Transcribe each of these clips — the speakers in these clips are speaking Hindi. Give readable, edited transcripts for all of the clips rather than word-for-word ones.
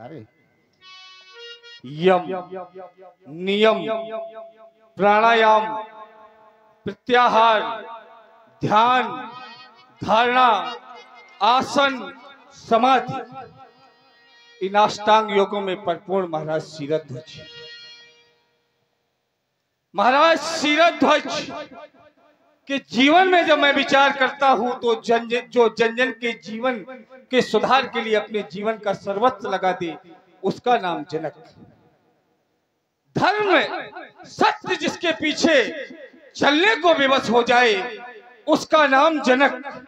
अरे यम, नियम, प्राणायाम, प्रत्याहार, ध्यान, धारणा, आसन, समाधि, इन अष्टांग योगों में परिपूर्ण महाराज शिरध्वज। महाराज शिरध्वज के जीवन में जब मैं विचार करता हूं तो जो जन जन के जीवन के सुधार के लिए अपने जीवन का सर्वस्व लगा दे, उसका नाम जनक। धर्म सत्य जिसके पीछे चलने को विवश हो जाए, उसका नाम जनक।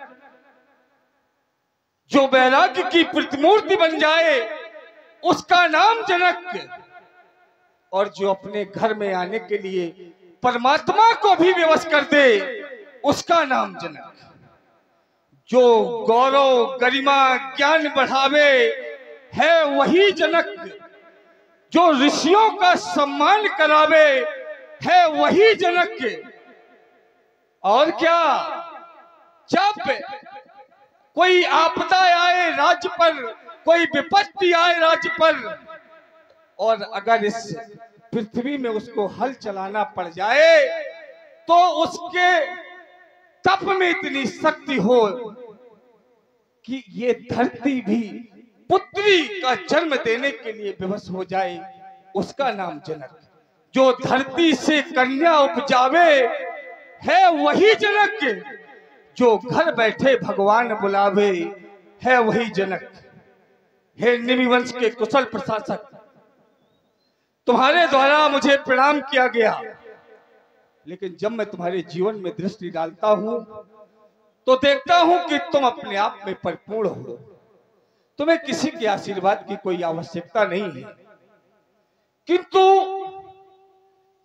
जो वैराग्य की प्रतिमूर्ति बन जाए, उसका नाम जनक। और जो अपने घर में आने के लिए परमात्मा को भी विवश कर दे, उसका नाम जनक। जो गौरव गरिमा ज्ञान बढ़ावे है वही जनक। जो ऋषियों का सम्मान करावे है वही जनक। और क्या, जब कोई आपदा आए राज्य पर, कोई विपत्ति आए राज्य पर, और अगर इस पृथ्वी में उसको हल चलाना पड़ जाए, तो उसके तप में इतनी शक्ति हो कि ये धरती भी पुत्री का जन्म देने के लिए विवश हो जाए, उसका नाम जनक। जो धरती से कन्या उपजावे है वही जनक। जो घर बैठे भगवान बुलावे है वही जनक। हे निमि वंश के कुशल प्रशासक, तुम्हारे द्वारा मुझे प्रणाम किया गया, लेकिन जब मैं तुम्हारे जीवन में दृष्टि डालता हूं तो देखता हूं कि तुम अपने आप में परिपूर्ण हो। तुम्हें किसी के आशीर्वाद की कोई आवश्यकता नहीं है। किंतु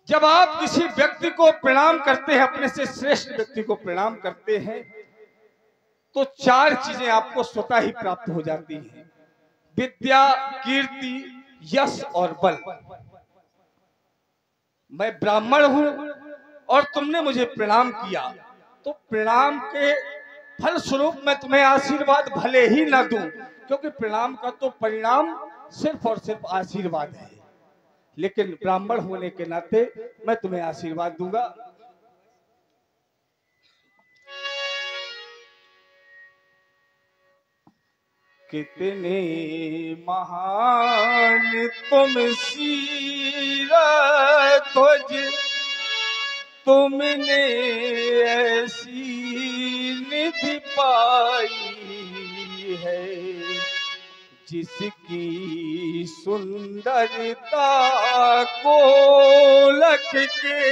जब आप किसी व्यक्ति को प्रणाम करते हैं, अपने से श्रेष्ठ व्यक्ति को प्रणाम करते हैं, तो चार चीजें आपको स्वतः ही प्राप्त हो जाती हैं: विद्या, कीर्ति, यश और बल। मैं ब्राह्मण हूं और तुमने मुझे प्रणाम किया, तो प्रणाम के फल स्वरूप मैं तुम्हें आशीर्वाद भले ही ना दूं, क्योंकि प्रणाम का तो परिणाम सिर्फ और सिर्फ आशीर्वाद है। लेकिन ब्राह्मण होने के नाते मैं तुम्हें आशीर्वाद दूंगा। कितने महान तुम शिरध्वज, तुमने ऐसी निधि पाई है, जिसकी सुंदरता को लख के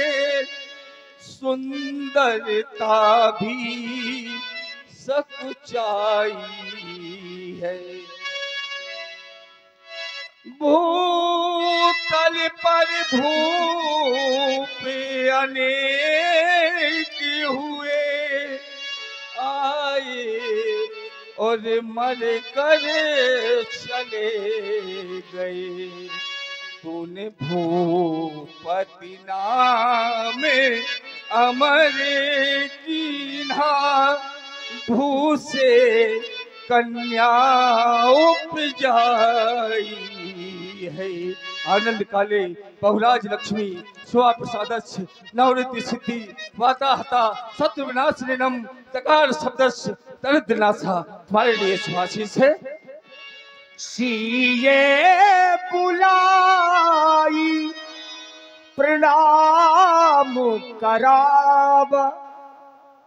सुंदरता भी सकुचाई है। भूतल पर भूप अनेक हुए, आए और मर कर चले गए। तूने भूपति नाम अमर कीन्हा, भू से कन्या उपजाई है। आनंद काले बहुराज लक्ष्मी स्वा प्रसादस् नवृत्ति सिद्धि वाता हता शत्रु विनाशनम तकार शब्दस् दरिद्रनाथा। तुम्हारे लिए सुभाषित है। सीए बुलाई प्रणाम कराव।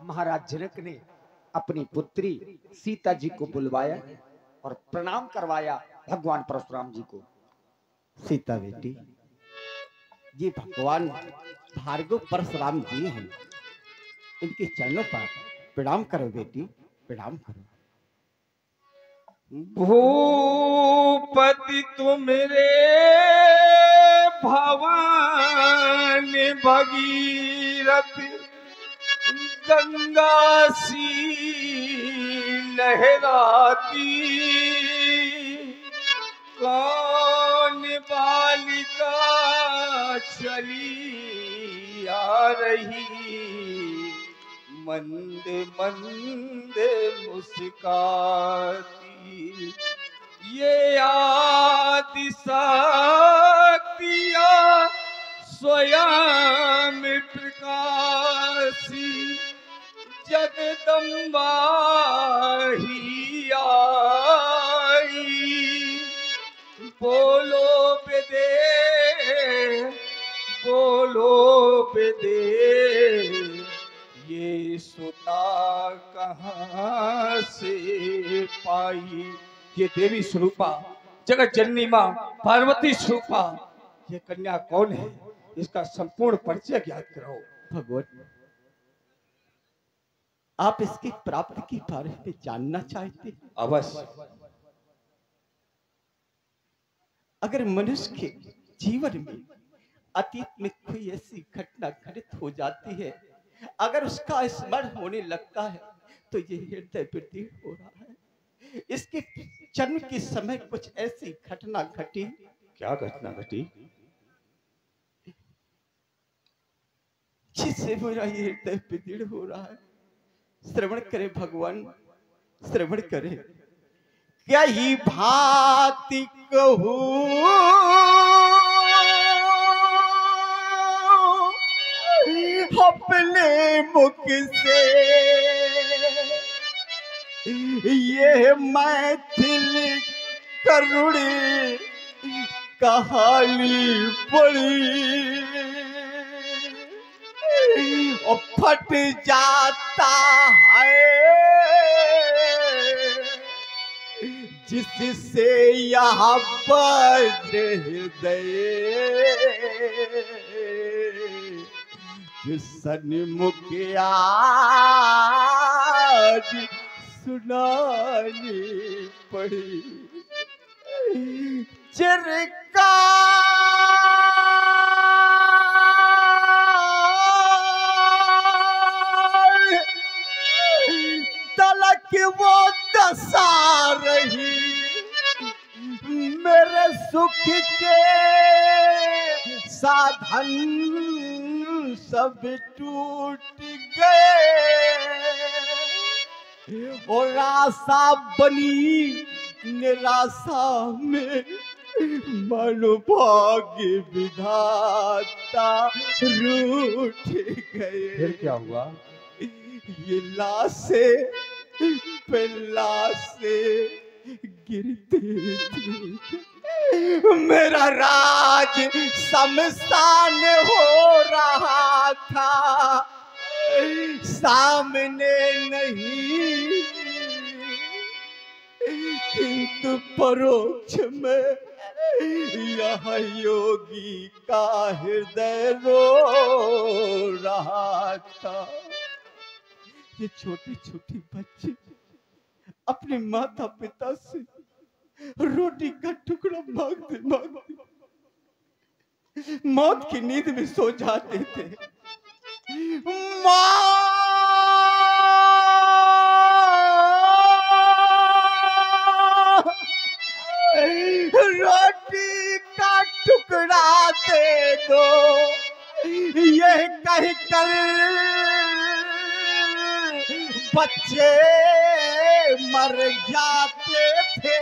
महाराज जनक ने अपनी पुत्री सीता जी को बुलवाया और प्रणाम करवाया भगवान परशुराम जी को। सीता बेटी, ये भगवान भार्गव परशुराम जी हैं, इनके चरणों पर प्रणाम करो बेटी, प्रणाम करो। भूपति तुमरे भवन भगीरथ, गंगा सी लहराती, कौन बालिका चली आ रही, मंद मंद मुस्काती। ये आदि शक्तिया स्वयं प्रकाशी जगदम्बा ही आई। बोलो बेदे बोलो बेदे ये सुता कहाँ से पाई। ये देवी स्वरूपा जगत जननी माँ पार्वती स्वरूपा ये कन्या कौन है, इसका संपूर्ण परिचय ज्ञात कराओ। भगवान, आप इसकी प्राप्ति के बारे में जानना चाहते हैं? अवश्य। अगर मनुष्य के जीवन में अतीत में कोई ऐसी घटना घटित हो जाती है, अगर उसका स्मरण होने लगता है तो ये हृदय विदीर्ण हो रहा है। इसके जन्म के समय कुछ ऐसी घटना घटी। क्या घटना घटी? जिससे मेरा ये हृदय विदीर्ण हो रहा है। श्रवण करे भगवान, श्रवण करे। क्या ही भांति कहूं अपने मुख से, ये मैथिल करुणी कहानी पड़ी और फट जाता है जिससे यहाँ वज्र हृदय जो सन्मुख आज सुनानी पड़ी। चिरका तलक वो दशा रही, मेरे सुख के साधन सब टूट गए और आशा बनी निराशा में मनोभाग्य विधाता रूठ गए। फिर क्या हुआ? ये लाशे पे लाशे गिरते थे, मेरा राज शमशान हो रहा था। सामने नहीं किंतु परोक्ष में यह योगी का हृदय रो रहा था। ये छोटे छोटे बच्चे अपने माता पिता से रोटी का टुकड़ा मांगते मांगते मौत की नींद में सो जाते थे। माँ रोटी का टुकड़ा दे दो, ये कह कर बच्चे मर जाते थे।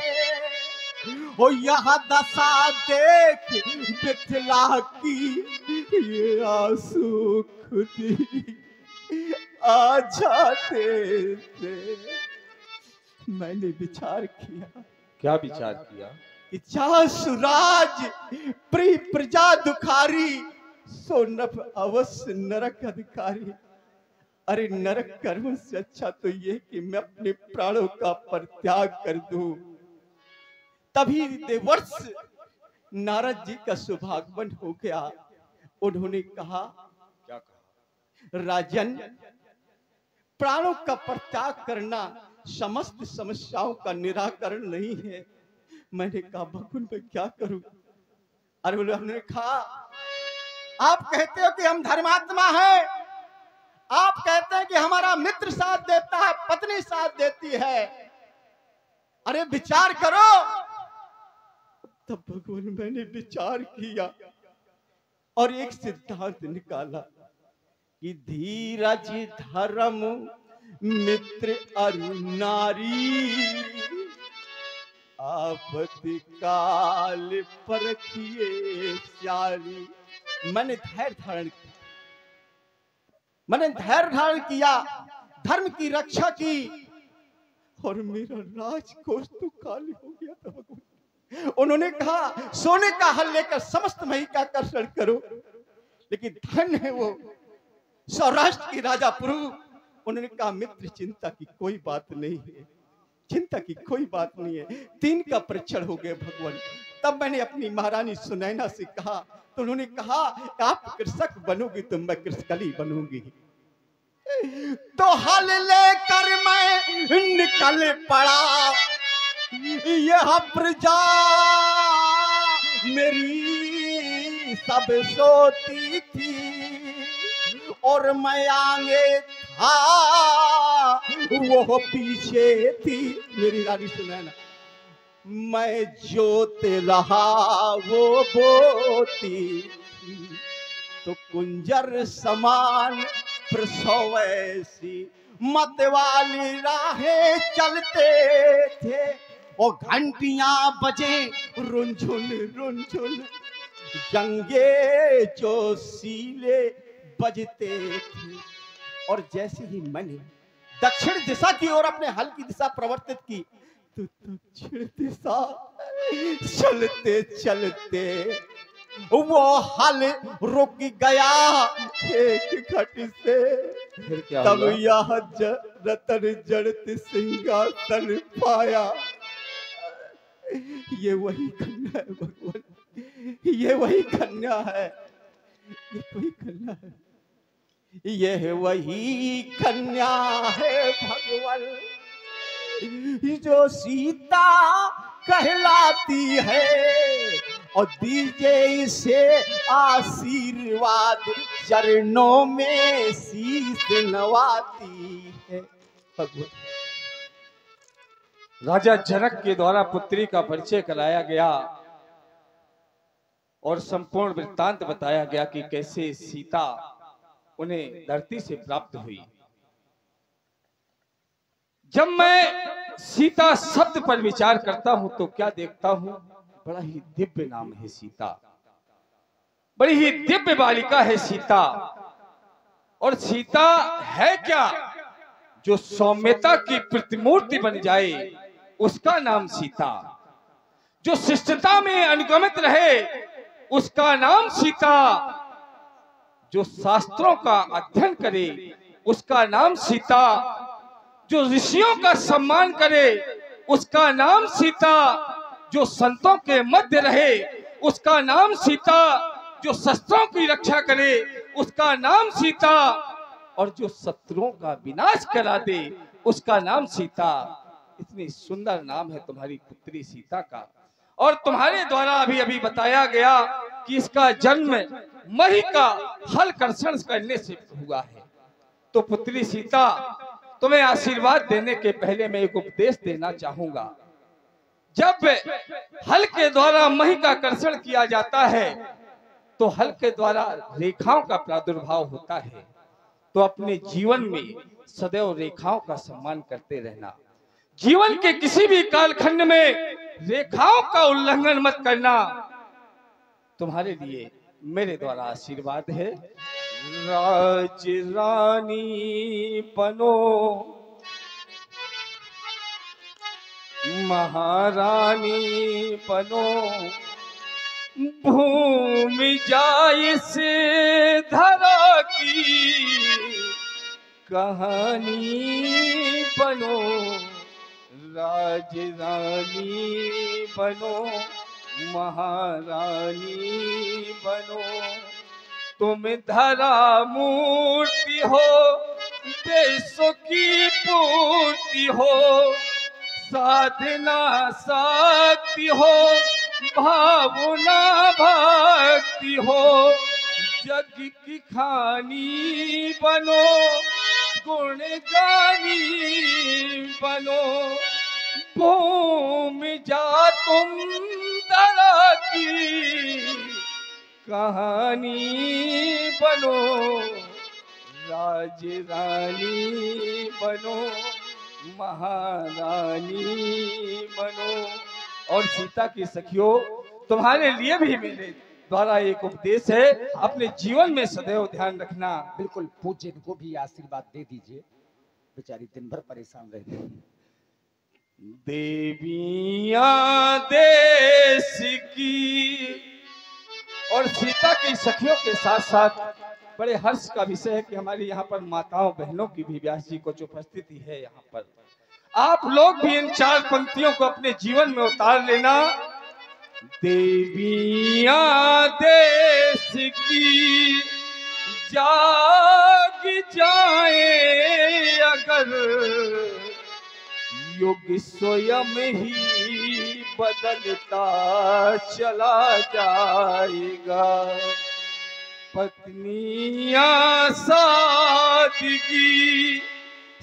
ओ यह दशा देख मिथिला की ये आंसू खुद ही आ जाते थे। मैंने विचार किया। क्या विचार किया? कि चाह सुराज प्रिय प्रजा दुखारी, सो नभ अवश्य नरक अधिकारी। अरे नरक कर्म से अच्छा तो ये कि मैं अपने प्राणों का परित्याग कर दूं। तभी देवर्ष नारद जी का सौभाग्यवन हो गया। उन्होंने कहा, क्या कहा? राजन, प्राणों का परित्याग करना समस्त समस्याओं का निराकरण नहीं है। मैंने कहा भगवान मैं क्या करूं? अरे उन्होंने कहा, आप कहते हो कि हम धर्मात्मा हैं, आप कहते हैं कि हमारा मित्र साथ देता है, पत्नी साथ देती है, अरे विचार करो। तब भगवान मैंने विचार किया और एक सिद्धांत निकाला कि धीरज धर्म मित्र और नारी आपत्ति काल परखिए सारी। मैंने धैर्य धारण किया, धर्म की रक्षा की, और मेरा राजकोष तो खाली हो गया था भगवान। उन्होंने कहा सोने का हल लेकर समस्त मही का कर्षण करो, लेकिन धन है वो सौराष्ट्र की राजा पुरु। उन्होंने कहा मित्र चिंता की कोई बात नहीं है, चिंता की कोई बात नहीं है। 3 का परीक्षण हो गए भगवान। तब मैंने अपनी महारानी सुनैना से कहा, तो उन्होंने कहा आप कृषक बनोगी तो मैं कृषकली बनूंगी। तो हल लेकर मैं निकल पड़ा, यह प्रजा मेरी सब सोती थी, और मैं आगे था वो पीछे थी। मेरी रानी सुनैना, मैं जोते रहा वो बोती थी, तो कुंजर समान प्रसव ऐसी मत वाली राहें चलते थे, और घंटियां बजे रुनझुन रुनझुन, जंगे जो सीले बजते थे। और जैसे ही मैंने दक्षिण दिशा की ओर अपने हल की दिशा प्रवर्तित की, तो दक्षिण दिशा चलते चलते वो हल रुक गया एक घट से। तब यह रतन जड़त सिंहासन पाया। ये वही कन्या है भगवान, ये वही कन्या है, ये वही कन्या है, ये वही कन्या है भगवान, जो सीता कहलाती है। और दीजिए इसे आशीर्वाद, चरणों में शीश नवाती है भगवान। राजा जनक के द्वारा पुत्री का परिचय कराया गया और संपूर्ण वृत्तांत बताया गया कि कैसे सीता उन्हें धरती से प्राप्त हुई। जब मैं सीता शब्द पर विचार करता हूं तो क्या देखता हूं, बड़ा ही दिव्य नाम है सीता, बड़ी ही दिव्य बालिका है सीता। और सीता है क्या, जो सौम्यता की प्रतिमूर्ति बन जाए उसका नाम सीता, जो शिष्टता में अनुगमित रहे उसका नाम सीता, जो शास्त्रों का अध्ययन करे उसका नाम सीता, जो ऋषियों का सम्मान करे उसका नाम सीता, जो संतों के मध्य रहे उसका नाम सीता, जो शस्त्रों की रक्षा करे उसका नाम सीता, और जो शत्रुओं का विनाश करा दे उसका नाम सीता। इतनी सुंदर नाम है तुम्हारी पुत्री सीता का। और तुम्हारे द्वारा अभी अभी बताया गया कि इसका जन्म मही का हल कर्षण करने से हुआ है। तो पुत्री सीता, तुम्हें आशीर्वाद देने के पहले मैं एक उपदेश देना चाहूंगा। जब हल के द्वारा मही का कर्षण किया जाता है तो हल के द्वारा रेखाओं का प्रादुर्भाव होता है। तो अपने जीवन में सदैव रेखाओं का सम्मान करते रहना। जीवन के किसी भी कालखंड में रेखाओं का उल्लंघन मत करना। तुम्हारे लिए मेरे द्वारा आशीर्वाद है। राज रानी बनो, महारानी बनो, भूमि जाए से धरा की कहानी बनो, राज रानी बनो, महारानी बनो। तुम धरा मूर्ति हो, देशों की पूर्ति हो, साधना शक्ति हो, भावना भक्ति हो, जग की खानी बनो, गुण गानी बनो। भूमि जा तुम धरा की कहानी बनो, राज रानी बनो, महारानी बनो। और सीता की सखियों, तुम्हारे लिए भी मेरे द्वारा एक उपदेश है, अपने जीवन में सदैव ध्यान रखना। बिल्कुल पूज्य, इनको भी आशीर्वाद दे दीजिए, बेचारी दिन भर परेशान रहती है। देवियां देश की और सीता की सखियों के साथ साथ बड़े हर्ष का विषय है कि हमारी यहाँ पर माताओं बहनों की भी व्यास जी को जो उपस्थिति है, यहाँ पर आप लोग भी इन 4 पंक्तियों को अपने जीवन में उतार लेना। देवियां देश की जाग जाए अगर, युग स्वयं ही बदलता चला जाएगा। पत्नियां सादगी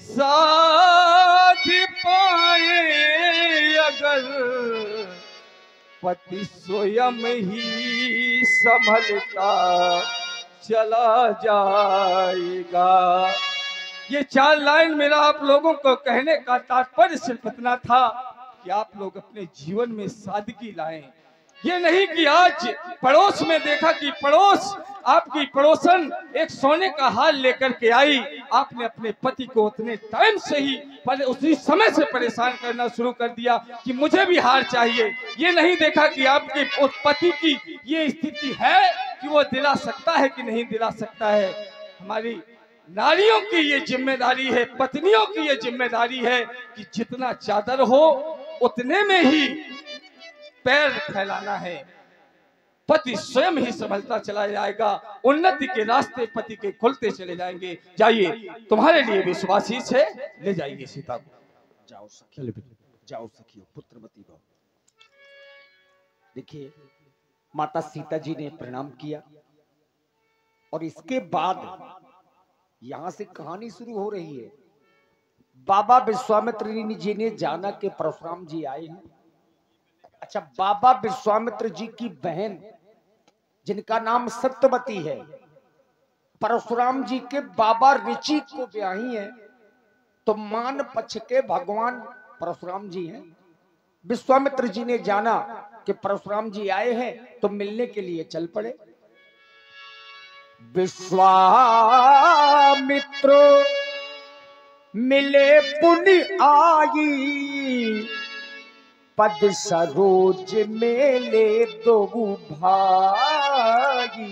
साध पाए अगर, पति स्वयं ही संभलता चला जाएगा। ये 4 लाइन मेरा आप लोगों को कहने का तात्पर्य सिर्फ इतना था कि आप लोग अपने जीवन में सादगी लाएं। ये नहीं कि आज पड़ोस में देखा कि पड़ोस आपकी पड़ोसन एक सोने का हार लेकर के आई, आपने अपने पति को उतने टाइम से ही उसी समय से परेशान करना शुरू कर दिया कि मुझे भी हार चाहिए। ये नहीं देखा कि आपके उस पति की ये स्थिति है कि वो दिला सकता है कि नहीं दिला सकता है। हमारी नारियों की ये जिम्मेदारी है, पत्नियों की ये जिम्मेदारी है कि जितना चादर हो उतने में ही पैर फैलाना है। पति स्वयं ही संभलता चला जाएगा, उन्नति के रास्ते पति के खुलते चले जाएंगे। जाइए, तुम्हारे लिए विश्वासी से ले जाइए सीता को। जाओ सखी, जाओ सखियों, पुत्रवती भव। देखिए, माता सीता जी ने प्रणाम किया और इसके बाद यहां से कहानी शुरू हो रही है। बाबा विश्वामित्र जी ने जाना कि परशुराम जी आए हैं। अच्छा, बाबा विश्वामित्र जी की बहन जिनका नाम सत्यवती है, परशुराम जी के बाबा ऋषि को ब्याही है, तो मान पक्ष के भगवान परशुराम जी हैं। विश्वामित्र जी ने जाना कि परशुराम जी आए हैं तो मिलने के लिए चल पड़े। विश्वामित्र मिले पुण्य आई, पद सरोज मेले दो भाई।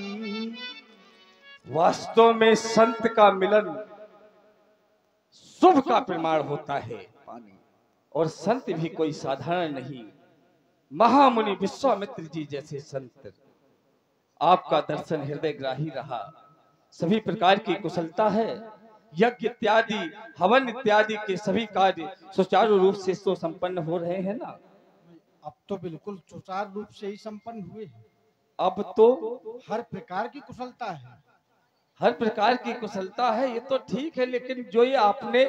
वास्तव में संत का मिलन शुभ का प्रमाण होता है और संत भी कोई साधारण नहीं। महामुनि विश्वामित्र जी जैसे संत, आपका दर्शन हृदयग्राही रहा। सभी प्रकार की कुशलता है, यज्ञ इत्यादि हवन इत्यादि के सभी कार्य सुचारू रूप से तो संपन्न हो रहे हैं ना। अब तो बिल्कुल सुचारू रूप से ही संपन्न हुए हैं। अब तो हर प्रकार की कुशलता है, हर प्रकार की कुशलता है, ये तो ठीक है, लेकिन जो ये आपने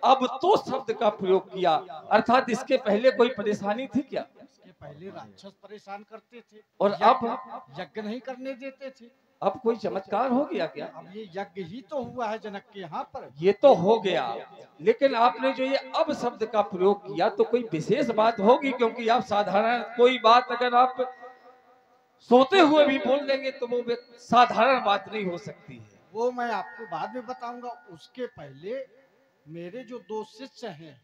अब तो शब्द का प्रयोग किया, अर्थात इसके पहले कोई परेशानी थी क्या? इसके पहले राक्षस परेशान करते थे और अब यज्ञ नहीं करने देते थे। अब कोई चमत्कार हो गया क्या? अब ये यज्ञ ही तो हुआ है जनक के यहाँ पर। ये तो हो गया, लेकिन आपने जो ये अब शब्द का प्रयोग किया तो कोई विशेष बात होगी, क्योंकि आप साधारण कोई बात अगर आप सोते हुए भी बोल देंगे तो वो साधारण बात नहीं हो सकती है। वो मैं आपको बाद में बताऊंगा। उसके पहले मेरे जो 2 शिष्य हैं,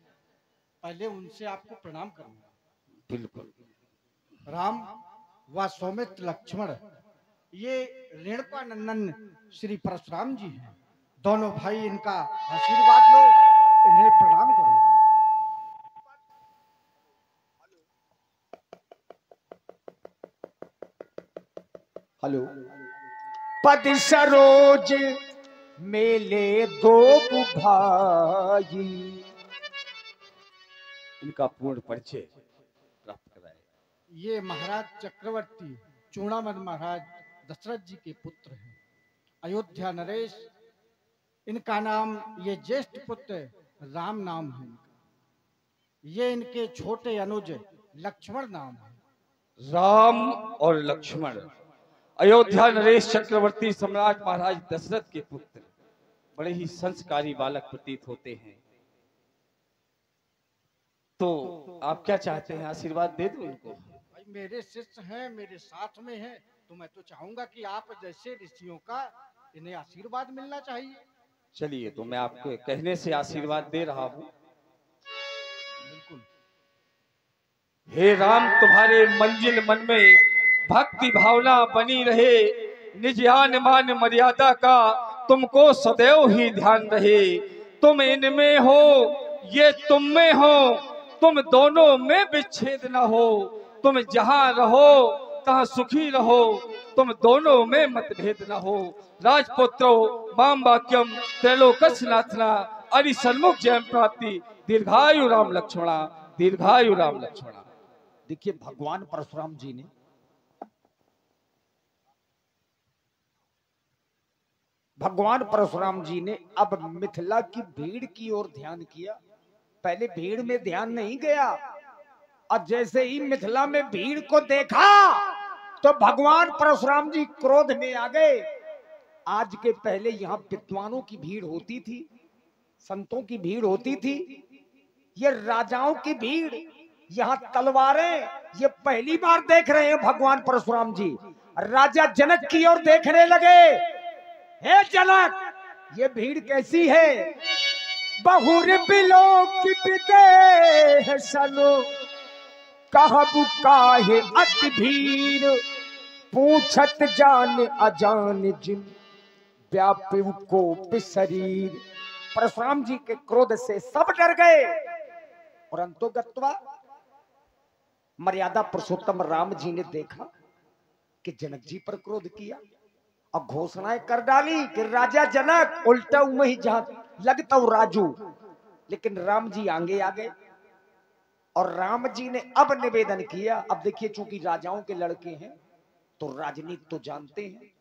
पहले उनसे आपको प्रणाम करूंगा। बिल्कुल। राम व सौमित्र लक्ष्मण, ये रेणुका नंदन श्री परशुराम जी हैं। दोनों भाई, इनका आशीर्वाद लो, इन्हें प्रणाम करो। हेलो। पद सरोज मेले दो भाई। इनका पूर्ण परिचय प्राप्त कराए। ये महाराज चक्रवर्ती चूड़ामन महाराज दशरथ जी के पुत्र हैं। अयोध्या नरेश इनका नाम, ये ज्येष्ठ पुत्र राम नाम है इनका। ये इनके छोटे अनुज लक्ष्मण नाम है। राम और लक्ष्मण अयोध्या नरेश चक्रवर्ती सम्राट महाराज दशरथ के पुत्र, बड़े ही संस्कारी बालक प्रतीत होते हैं। तो आप क्या चाहते हैं, आशीर्वाद दे दो इनको? भाई मेरे शिष्य हैं, मेरे साथ में हैं, तो मैं तो चाहूंगा कि आप जैसे ऋषियों का इन्हें आशीर्वाद मिलना चाहिए। चलिए, तो मैं आपके कहने से आशीर्वाद दे रहा हूँ। बिल्कुल। हे राम, तुम्हारे मंजिल मन में भक्ति भावना बनी रहे, निज आन मान मर्यादा का तुमको सदैव ही ध्यान रहे। तुम इनमें हो, ये तुम में हो, तुम दोनों में विच्छेद न हो। तुम जहां रहो तहां सुखी रहो, तुम दोनों में मतभेद न हो। राजपुत्रो माम वाक्यम त्रैलोकस्य नाथना, अरि सन्मुख जयम प्राप्ति, दीर्घायु राम लक्ष्मणा, दीर्घायु राम लक्ष्मणा। देखिए भगवान परशुराम जी ने अब मिथिला की भीड़ की ओर ध्यान किया। पहले भीड़ में ध्यान नहीं गया, और जैसे ही मिथिला में भीड़ को देखा तो भगवान परशुराम जी क्रोध में आ गए। आज के पहले यहाँ विद्वानों की भीड़ होती थी, संतों की भीड़ होती थी, ये राजाओं की भीड़, यहाँ तलवारें, ये पहली बार देख रहे हैं भगवान परशुराम जी। राजा जनक की ओर देखने लगे, हे जनक, ये भीड़ कैसी है? बहुर बिलो की विदेह सनो, कहबु काहे अति भीड़, पूछत जान अजान जिन, व्यापी को शरीर। परशुराम जी के क्रोध से सब डर गए, और अंतोगत्वा मर्यादा पुरुषोत्तम राम जी ने देखा कि जनक जी पर क्रोध किया और घोषणाएं कर डाली कि राजा जनक उल्टा वही जहां लगता हूं राजू। लेकिन राम जी आगे आ गए, और राम जी ने अब निवेदन किया। अब देखिए, चूंकि राजाओं के लड़के हैं तो राजनीति तो जानते हैं,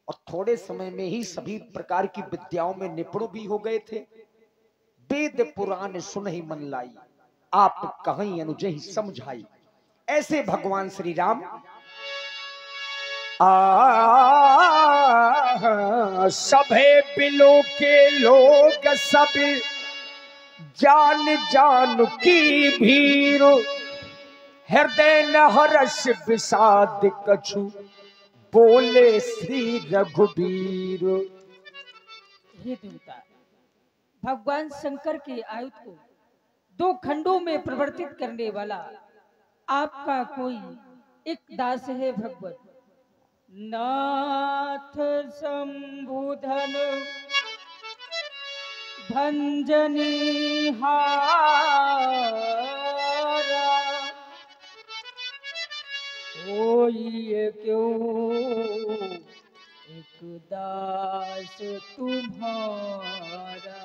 और थोड़े समय में ही सभी प्रकार की विद्याओं में निपुण भी हो गए थे। वेद पुराण सुन ही मन लाई, आप कहीं अनुजहि समझाई। ऐसे भगवान श्री राम सभे बिलो के लोग सब जान जान की भीर, हृदय न हर्ष विषाद कछु, बोले श्री रघुबीर। हे देवता, भगवान शंकर के आयुध को 2 खंडों में परिवर्तित करने वाला आपका कोई एक दास है भगवत। नाथ शंभुधन भंजनी हारा, होइए क्यों एक दास तुम्हारा।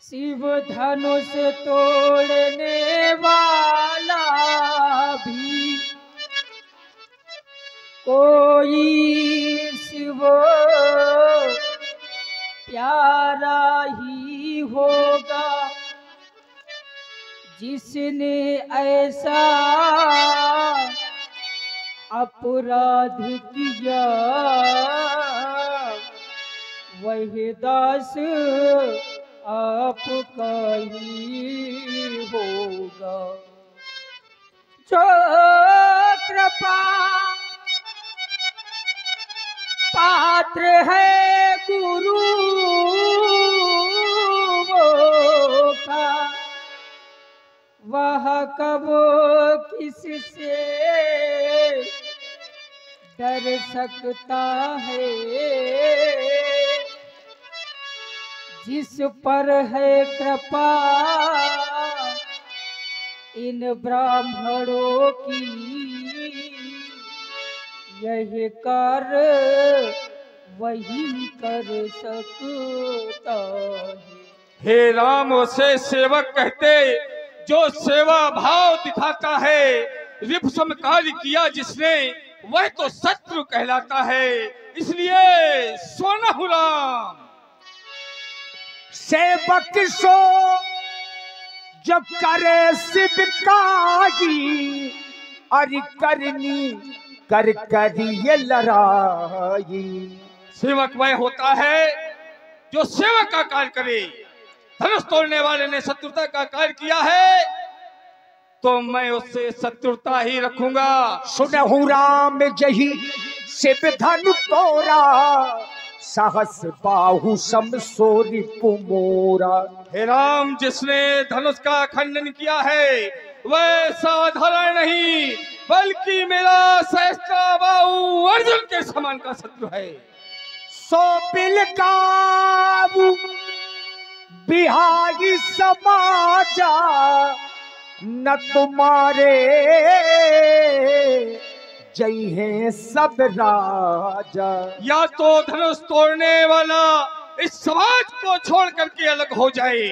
शिव धनुष तोड़ने वाला भी कोई शिव प्यारा ही होगा, जिसने ऐसा अपराध किया, वही दास आपका ही होगा। जो कृपा पात्र है गुरु का, वह कब किससे डर सकता है। जिस पर है कृपा इन ब्राह्मणों की, यही कर वही कर सकता है। हे राम, उसे सेवक कहते जो सेवा भाव दिखाता है। रिपुसम कार्य किया जिसने, वह तो शत्रु कहलाता है। इसलिए सोना राम, सेवक सो जब करे शिव कागी, अरि करनी कर करिए लड़ाई। सेवक वह होता है जो सेवा का कार्य करे, धनुष तोड़ने वाले ने शत्रुता का कार्य किया है तो मैं उससे शत्रुता ही रखूंगा। सुनहु राम जही से धनु तोरा, साहस बाहु समसोरी पुमोरा। हे राम, जिसने धनुष का खंडन किया है वह साधारण नहीं बल्कि मेरा सहस्त्र बाहु अर्जुन के समान का शत्रु है। सो बिलगाऊ बिहारी समाजा, न तुम्हारे जय हैं सब राजा। या तो धनुष तोड़ने वाला इस समाज को छोड़ करके अलग हो जाए,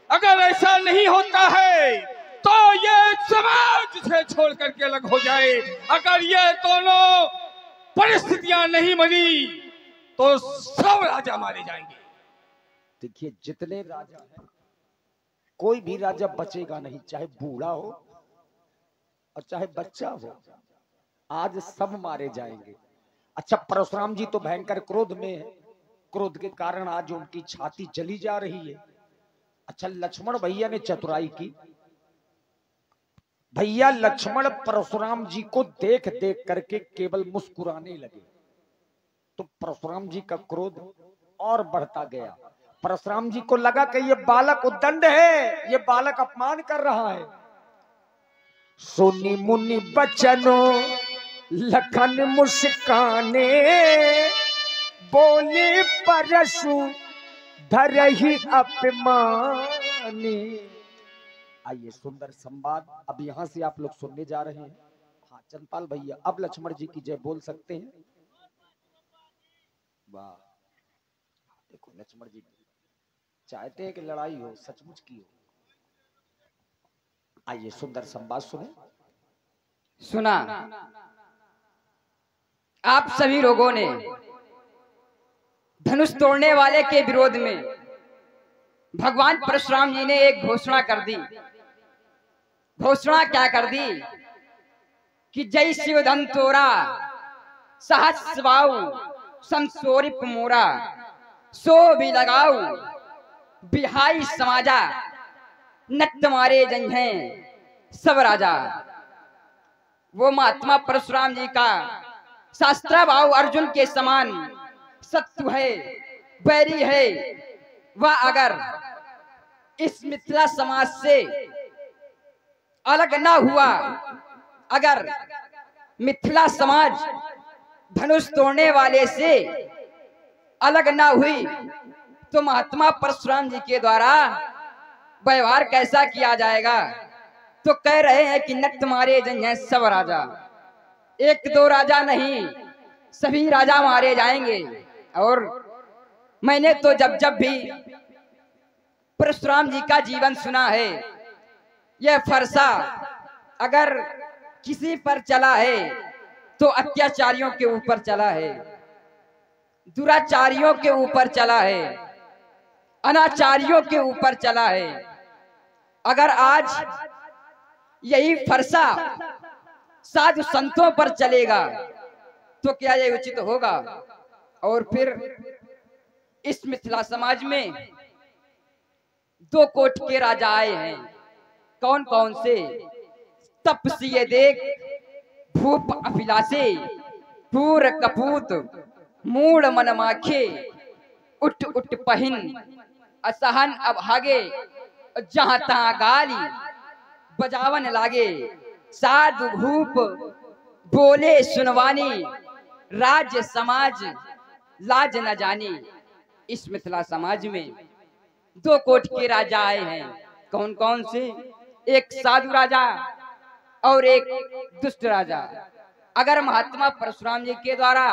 अगर ऐसा नहीं होता है तो ये समाज से छोड़ करके अलग हो जाए। अगर ये दोनों परिस्थितियां नहीं बनी तो सब राजा मारे जाएंगे। देखिए, जितने राजा हैं कोई भी राजा बचेगा नहीं, चाहे बूढ़ा हो और चाहे बच्चा हो, आज सब मारे जाएंगे। अच्छा, परशुराम जी तो भयंकर क्रोध में है, क्रोध के कारण आज उनकी छाती जली जा रही है। अच्छा, लक्ष्मण भैया ने चतुराई की। भैया लक्ष्मण परशुराम जी को देख देख करके केवल मुस्कुराने लगे, तो परशुराम जी का क्रोध और बढ़ता गया। परशुराम जी को लगा कि ये बालक उद्दंड है, ये बालक अपमान कर रहा है। सुनी मुनि बचनों लखन मुस्काने, बोले परशु धरहि अपमाने। आइए, सुंदर संवाद अब यहां से आप लोग सुनने जा रहे हैं। हाँ चंपाल भैया, अब लक्ष्मण जी की जय बोल सकते हैं। वाह, देखो लक्ष्मण जी चाहते हैं कि लड़ाई हो, सचमुच की हो। आइए सुंदर संवाद सुने। सुना आप सभी लोगों ने धनुष तोड़ने वाले के विरोध में भगवान परशुराम जी ने एक घोषणा कर दी। घोषणा क्या कर दी कि जय शिव धन तोरा, सहस्वाऊ समसोरी पुमोरा, सो भी लगाऊ बिहाई समाजा, नट मारे जंग हैं सब राजा। वो महात्मा परशुराम जी का शास्त्रा भाव अर्जुन के समान शत्रु है, बैरी है। वह अगर इस मिथिला समाज से अलग ना हुआ, अगर मिथिला समाज धनुष तोड़ने वाले से अलग ना हुई तो महात्मा परशुराम जी के द्वारा व्यवहार कैसा किया जाएगा। तो कह रहे हैं कि नट मारे जाएंगे सब राजा। एक दो राजा नहीं, सभी राजा मारे जाएंगे। और मैंने तो जब जब भी परशुराम जी का जीवन सुना है, यह फरसा अगर किसी पर चला है तो अत्याचारियों के ऊपर चला है, दुराचारियों के ऊपर चला है, अनाचारियों के ऊपर चला है। अगर आज यही फरसा साधु संतों पर चलेगा तो क्या यह उचित होगा। और फिर इस मिथिला समाज में दो कोट के राजा आए हैं। कौन कौन से? तपसी देख भूप अभिलाषे, पूर कपूत मूड मन माखे, उठ उठ पहिन असहन अभागे, जहां तहां गाली बजावन लागे। साधु भूप बोले सुनवानी, राज्य समाज लाज न जानी। इस मिथिला समाज में दो कोट के राजा आए हैं। कौन कौन से? एक साधु राजा और एक दुष्ट राजा। अगर महात्मा परशुराम जी के द्वारा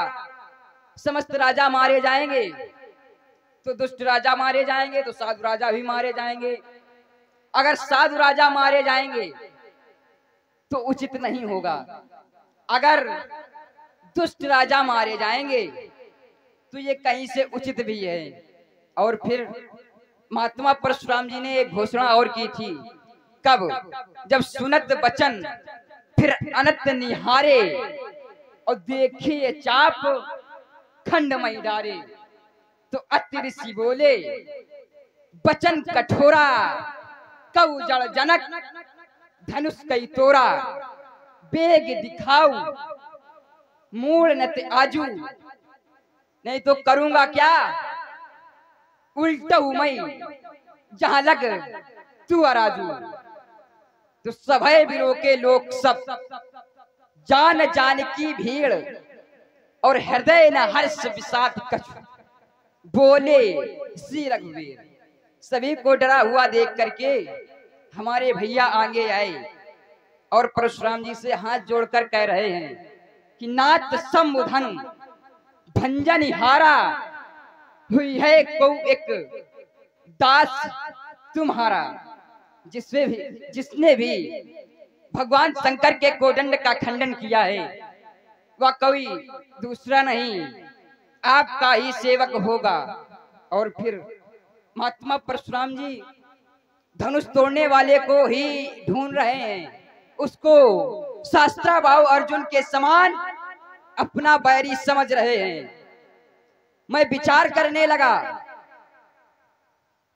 समस्त राजा मारे जाएंगे तो दुष्ट राजा मारे जाएंगे, तो साधु राजा भी मारे जाएंगे। अगर साधु राजा मारे जाएंगे तो उचित नहीं होगा। अगर दुष्ट राजा मारे जाएंगे तो ये कहीं से उचित भी है। और फिर महात्मा परशुराम जी ने एक घोषणा और की थी। कब? जब सुनत बचन फिर अनंत निहारे, और देखिए चाप खंड मई डारे। तो अति ऋषि बोले बचन कठोरा, कऊ जड़ जनक, धनुष कई तोरा, बेग दिखाऊ, मूड़ नत आजू, नहीं तो करूंगा क्या, उल्टा मैं जहां लग तू अराजू। तो सभय बिरो के लोग सब, जान जान की भीड़, और हृदय न हर्ष विषाद कछु, बोले श्री रघुवीर। सभी को डरा हुआ देख करके हमारे भैया आगे आए और परशुराम जी से हाथ जोड़कर कह रहे हैं कि नाथ सम्बुधन भंजन हारा, हुई है को एक दास तुम्हारा। जिसने भी भगवान शंकर के कोदंड का खंडन किया है वह कोई दूसरा नहीं, आपका ही सेवक होगा। और फिर महात्मा परशुराम जी धनुष तोड़ने वाले को ही ढूंढ रहे हैं, उसको शास्त्रा भाव अर्जुन के समान अपना बैरी समझ रहे हैं। मैं विचार करने लगा,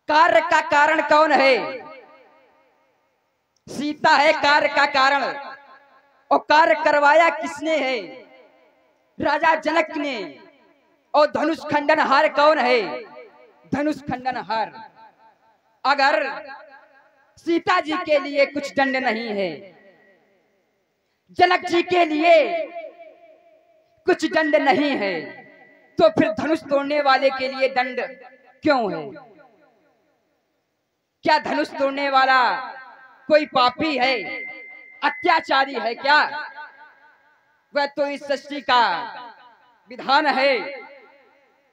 कार्य का कारण कौन है? सीता है कार्य का कारण, और कार्य करवाया किसने है? राजा जनक ने। और धनुष खंडन हार कौन है? धनुष खंडन हार। अगर सीता जी के लिए कुछ दंड नहीं है, जनक जी के लिए कुछ दंड नहीं है, तो फिर धनुष तोड़ने वाले के लिए दंड क्यों है? क्या धनुष तोड़ने वाला कोई पापी है, अत्याचारी है क्या? वह तो इस सृष्टि का विधान है,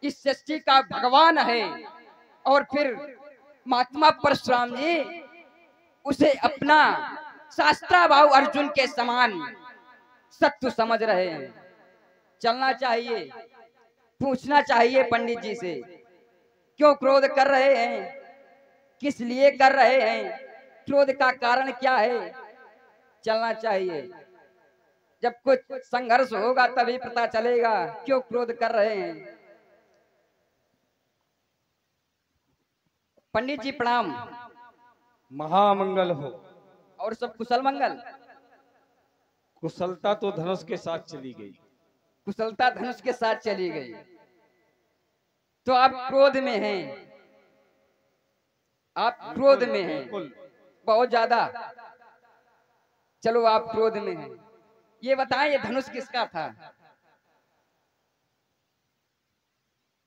इस सृष्टि का भगवान है। और फिर महात्मा परशुराम जी उसे अपना शास्त्राभाव अर्जुन के समान सत्य समझ रहे हैं। चलना चाहिए, पूछना चाहिए पंडित जी से, क्यों क्रोध कर रहे हैं, किस लिए कर रहे हैं, क्रोध का कारण क्या है? चलना चाहिए। जब कुछ संघर्ष होगा तभी पता चलेगा क्यों क्रोध कर रहे हैं। पंडित जी प्रणाम। महामंगल हो। और सब कुशल मंगल? कुशलता तो धनुष के साथ चली गई। कुशलता धनुष के साथ चली गई, तो आप क्रोध में हैं, आप क्रोध में हैं बहुत ज्यादा। चलो आप क्रोध में हैं। ये बताएं, ये धनुष किसका था?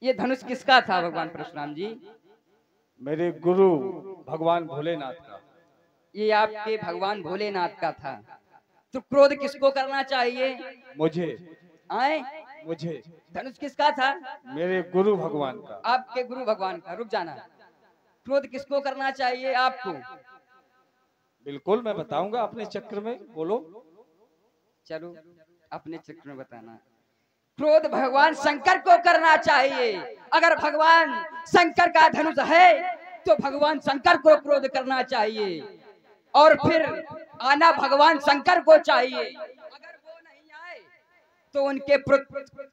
ये धनुष किसका था भगवान परशुराम जी? मेरे गुरु भगवान भोलेनाथ का। ये आपके भगवान भोलेनाथ का था। तो क्रोध किसको करना चाहिए? मुझे। आए? मुझे। धनुष किसका था? मेरे गुरु भगवान का। आपके गुरु भगवान का। रुक जाना। क्रोध किसको करना चाहिए? आपको। बिल्कुल मैं बताऊंगा अपने चक्र में। बोलो। चलो अपने चक्र में बताना। क्रोध भगवान शंकर को करना चाहिए। अगर भगवान शंकर का धनुष है तो भगवान शंकर को क्रोध करना चाहिए, और फिर आना भगवान शंकर को चाहिए। अगर वो नहीं आए तो उनके पुत्र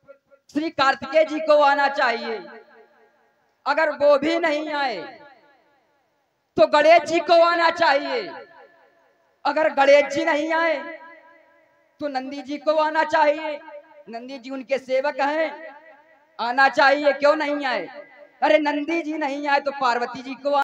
श्री कार्तिकेय जी को आना चाहिए। अगर वो भी नहीं आए तो गणेश जी को आना चाहिए। अगर गणेश जी नहीं आए तो नंदी जी को आना चाहिए। नंदी जी उनके सेवक हैं, आना चाहिए। क्यों नहीं आए? अरे नंदी जी नहीं आए तो पार्वती जी को